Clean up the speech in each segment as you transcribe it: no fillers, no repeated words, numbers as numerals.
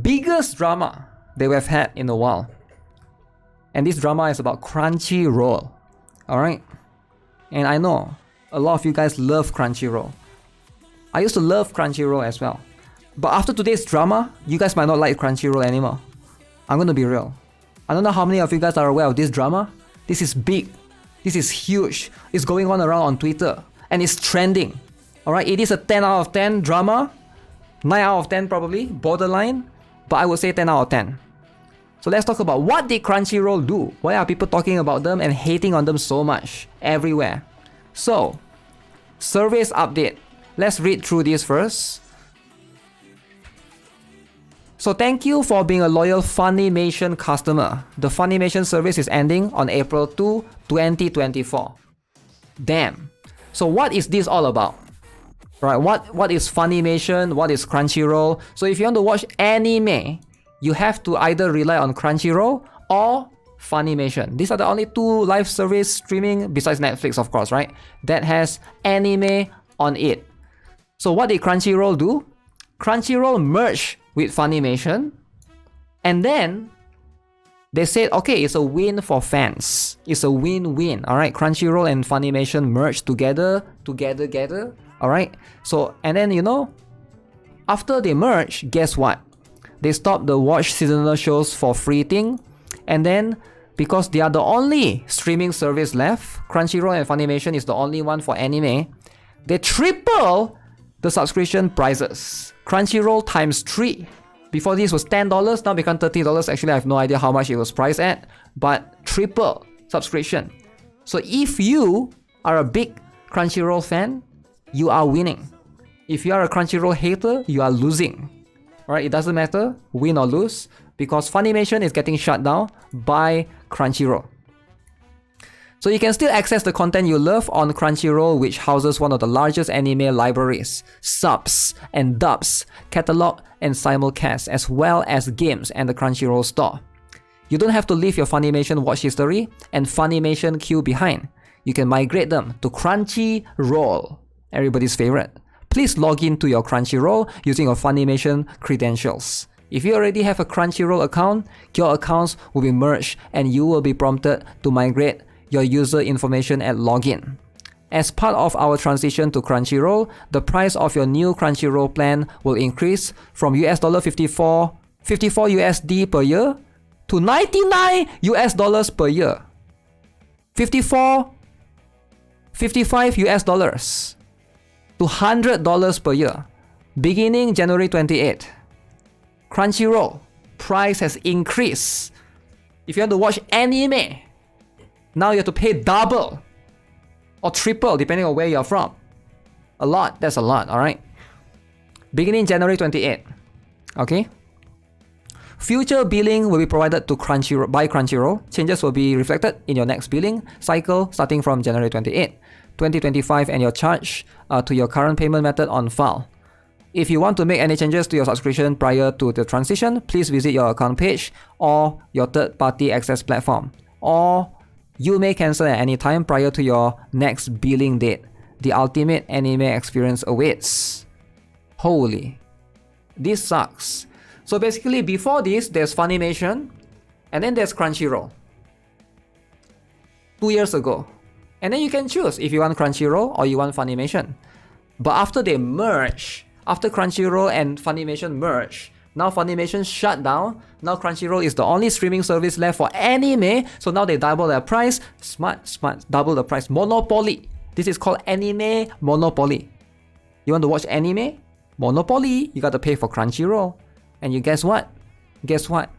biggest drama they have had in a while. And this drama is about Crunchyroll. Alright? And I know a lot of you guys love Crunchyroll. I used to love Crunchyroll as well. But after today's drama, you guys might not like Crunchyroll anymore. I'm gonna be real. I don't know how many of you guys are aware of this drama. This is big. This is huge. It's going on around on Twitter. And it's trending. Alright, it is a 10 out of 10 drama. 9 out of 10 probably, borderline. But I would say 10 out of 10. So let's talk about what did Crunchyroll do? Why are people talking about them and hating on them so much? Everywhere. So, service update. Let's read through this first. So thank you for being a loyal Funimation customer. The Funimation service is ending on April 2, 2024. Damn. So what is this all about? Right, what is Funimation? What is Crunchyroll? So if you want to watch anime, you have to either rely on Crunchyroll or Funimation. These are the only two live service streaming, besides Netflix of course, right? That has anime on it. So what did Crunchyroll do? Crunchyroll merged with Funimation, and then they said, okay, it's a win for fans. It's a win-win. Alright, Crunchyroll and Funimation merged together. Alright, so and then after they merge, guess what? They stopped the watch seasonal shows for free thing, and then because they are the only streaming service left, Crunchyroll and Funimation is the only one for anime, they triple the subscription prices. Crunchyroll times 3. Before this was $10, now become $30. Actually, I have no idea how much it was priced at, but triple subscription. So if you are a big Crunchyroll fan, you are winning. If you are a Crunchyroll hater, you are losing. Alright, it doesn't matter, win or lose, because Funimation is getting shut down by Crunchyroll. So you can still access the content you love on Crunchyroll, which houses one of the largest anime libraries, subs and dubs, catalog and simulcast, as well as games and the Crunchyroll store. You don't have to leave your Funimation watch history and Funimation queue behind. You can migrate them to Crunchyroll, everybody's favorite. Please log in to your Crunchyroll using your Funimation credentials. If you already have a Crunchyroll account, your accounts will be merged and you will be prompted to migrate your user information at login. As part of our transition to Crunchyroll, the price of your new Crunchyroll plan will increase from $54 USD per year to $99 US per year. 55 US dollars to $100 per year, beginning January 28. Crunchyroll price has increased. If you want to watch anime, now you have to pay double or triple depending on where you're from. A lot, that's a lot, alright? Beginning January 28. Okay? Future billing will be provided to Crunchyroll by Crunchyroll. Changes will be reflected in your next billing cycle starting from January 28, 2025, and your charge to your current payment method on file. If you want to make any changes to your subscription prior to the transition, please visit your account page or your third-party access platform. Or you may cancel at any time prior to your next billing date. The ultimate anime experience awaits. Holy. This sucks. So basically, before this, there's Funimation, and then there's Crunchyroll. 2 years ago. And then you can choose if you want Crunchyroll or you want Funimation. But after they merge, after Crunchyroll and Funimation merge, now Funimation shut down. Now Crunchyroll is the only streaming service left for anime. So now they double their price. Smart, double the price. Monopoly. This is called anime monopoly. You want to watch anime? Monopoly. You gotta pay for Crunchyroll. And you guess what? Guess what?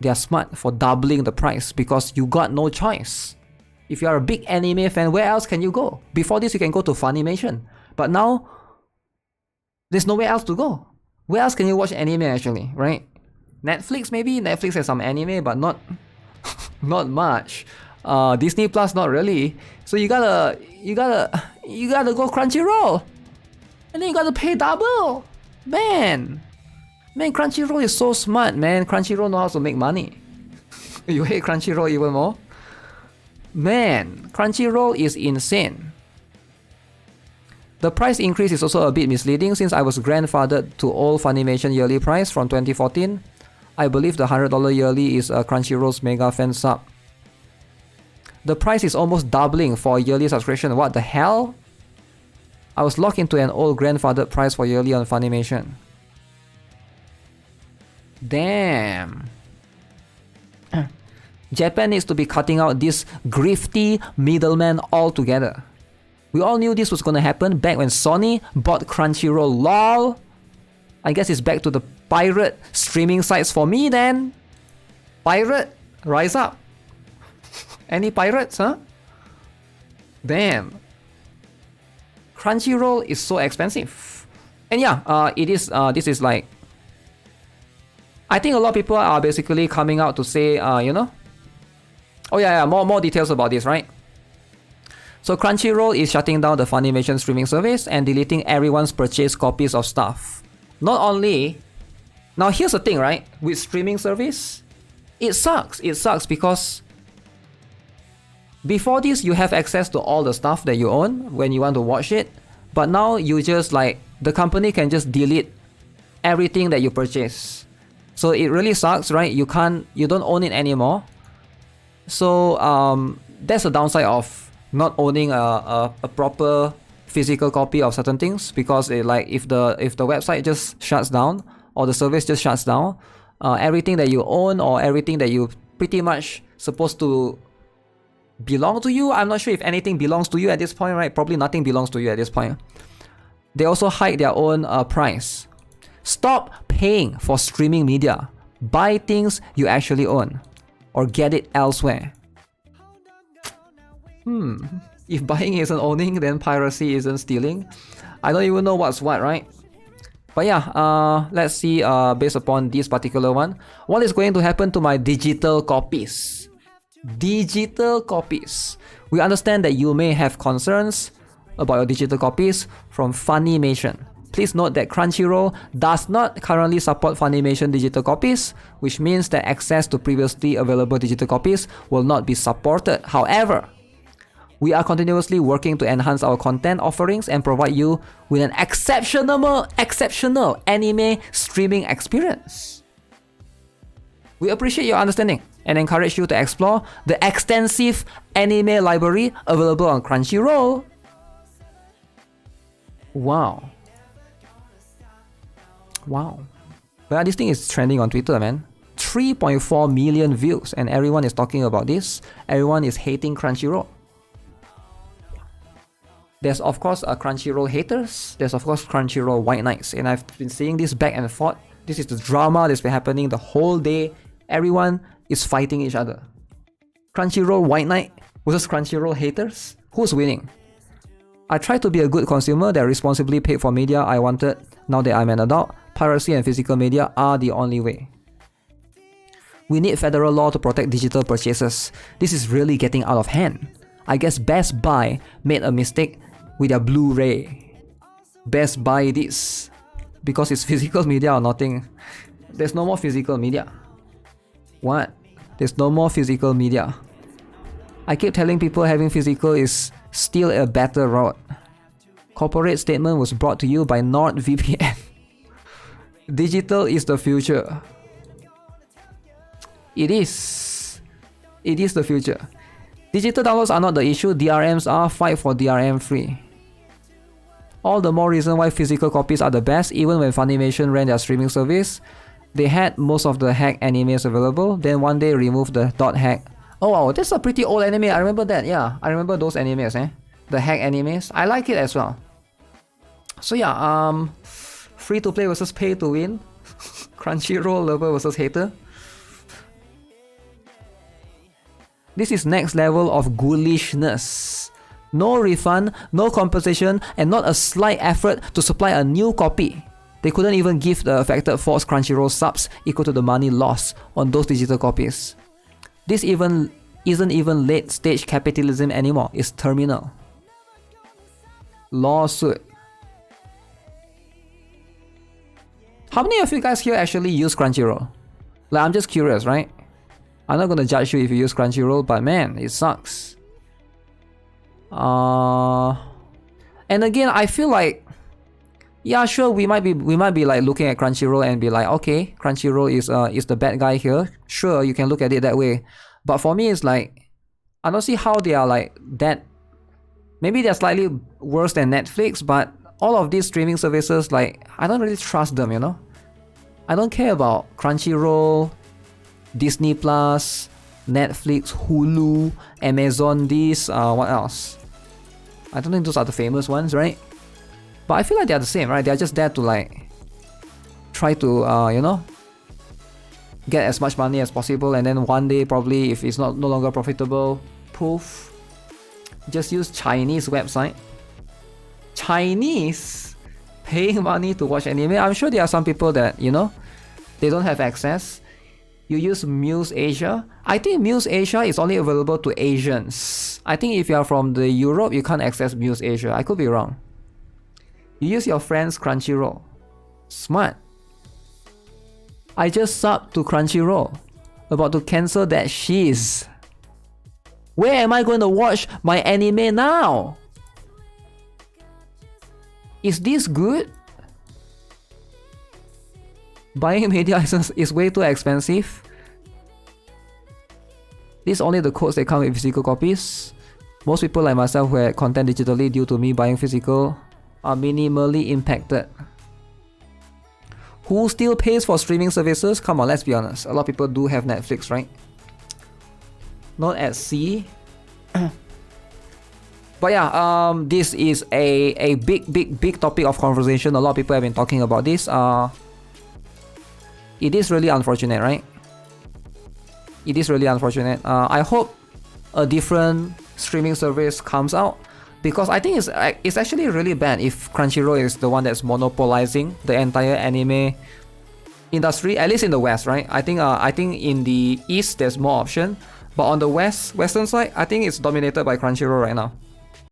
They are smart for doubling the price because you got no choice. If you are a big anime fan, where else can you go? Before this, you can go to Funimation. But now, there's nowhere else to go. Where else can you watch anime actually, right? Netflix maybe? Netflix has some anime, but not much. Disney Plus, not really. So you gotta go Crunchyroll. And then you gotta pay double. Man, Crunchyroll is so smart, man. Crunchyroll knows how to make money. You hate Crunchyroll even more? Man, Crunchyroll is insane. The price increase is also a bit misleading since I was grandfathered to old Funimation yearly price from 2014. I believe the $100 yearly is a Crunchyroll's mega fan sub. The price is almost doubling for a yearly subscription. What the hell? I was locked into an old grandfathered price for yearly on Funimation. Damn. Japan needs to be cutting out this grifty middleman altogether. We all knew this was gonna happen back when Sony bought Crunchyroll. LOL. I guess it's back to the pirate streaming sites for me then. Pirate, rise up. Any pirates, huh? Damn. Crunchyroll is so expensive. And yeah, this is like, I think a lot of people are basically coming out to say, you know, oh yeah, more details about this, right? So Crunchyroll is shutting down the Funimation streaming service and deleting everyone's purchased copies of stuff. Not only, now here's the thing, right? With streaming service, it sucks. It sucks because before this, you have access to all the stuff that you own when you want to watch it. But now you just like, the company can just delete everything that you purchase. So it really sucks, right? You don't own it anymore. So that's the downside of not owning a proper physical copy of certain things, because if the website just shuts down or the service just shuts down, everything that you own or everything that you pretty much supposed to belong to you, I'm not sure if anything belongs to you at this point, right? Probably nothing belongs to you at this point. They also hide their own price. Stop paying for streaming media. Buy things you actually own or get it elsewhere. If buying isn't owning, then piracy isn't stealing. I don't even know what's what, right? But yeah, let's see based upon this particular one, what is going to happen to my digital copies? Digital copies. We understand that you may have concerns about your digital copies from Funimation. Please note that Crunchyroll does not currently support Funimation digital copies, which means that access to previously available digital copies will not be supported. However, we are continuously working to enhance our content offerings and provide you with an exceptional anime streaming experience. We appreciate your understanding and encourage you to explore the extensive anime library available on Crunchyroll. Wow. Well, this thing is trending on Twitter, man. 3.4 million views and everyone is talking about this. Everyone is hating Crunchyroll. There's of course Crunchyroll haters. There's of course Crunchyroll white knights. And I've been seeing this back and forth. This is the drama that's been happening the whole day. Everyone is fighting each other. Crunchyroll white knight versus Crunchyroll haters. Who's winning? I try to be a good consumer that responsibly paid for media I wanted. Now that I'm an adult, piracy and physical media are the only way. We need federal law to protect digital purchases. This is really getting out of hand. I guess Best Buy made a mistake with their Blu-ray. Best Buy this. Because it's physical media or nothing. There's no more physical media. What? There's no more physical media. I keep telling people having physical is still a better route. Corporate statement was brought to you by NordVPN. Digital is the future. It is. It is the future. Digital downloads are not the issue, DRMs are. Fight for DRM free. All the more reason why physical copies are the best. Even when Funimation ran their streaming service, they had most of the hack animes available, then one day removed the .hack. Oh wow, that's a pretty old anime, I remember that, yeah. I remember those animes, the hack animes. I like it as well. So yeah, free to play versus pay to win. Crunchyroll lover versus hater. This is next level of ghoulishness. No refund, no compensation, and not a slight effort to supply a new copy. They couldn't even give the affected forced Crunchyroll subs equal to the money lost on those digital copies. This isn't even late stage capitalism anymore, it's terminal. Lawsuit. How many of you guys here actually use Crunchyroll? Like, I'm just curious, right? I'm not gonna judge you if you use Crunchyroll, but man, it sucks. And And again, I feel like, yeah, sure, we might be like looking at Crunchyroll and be like, okay, Crunchyroll is the bad guy here. Sure, you can look at it that way. But for me, it's like, I don't see how they are like that. Maybe they're slightly worse than Netflix, but all of these streaming services, like, I don't really trust them, you know? I don't care about Crunchyroll, Disney Plus, Netflix, Hulu, Amazon, what else? I don't think those are the famous ones, right? But I feel like they're the same, right? They're just there to like try to, you know, get as much money as possible, and then one day probably if it's no longer profitable, poof, just use Chinese website. Chinese paying money to watch anime. I'm sure there are some people that, you know, they don't have access. You use Muse Asia. I think Muse Asia is only available to Asians. I think if you are from the Europe, you can't access Muse Asia. I could be wrong. You use your friend's Crunchyroll. Smart. I just subbed to Crunchyroll. About to cancel that shiz. Where am I going to watch my anime now? Is this good? Buying media license is way too expensive. These only the codes that come with physical copies. Most people like myself who had content digitally due to me buying physical are minimally impacted. Who still pays for streaming services? Come on, let's be honest. A lot of people do have Netflix, right? Not at sea. But yeah, this is a big topic of conversation. A lot of people have been talking about this. It is really unfortunate, right? It is really unfortunate. I hope a different streaming service comes out, because I think it's actually really bad if Crunchyroll is the one that's monopolizing the entire anime industry, at least in the West, right? I think in the East there's more option, but on the Western side, I think it's dominated by Crunchyroll right now.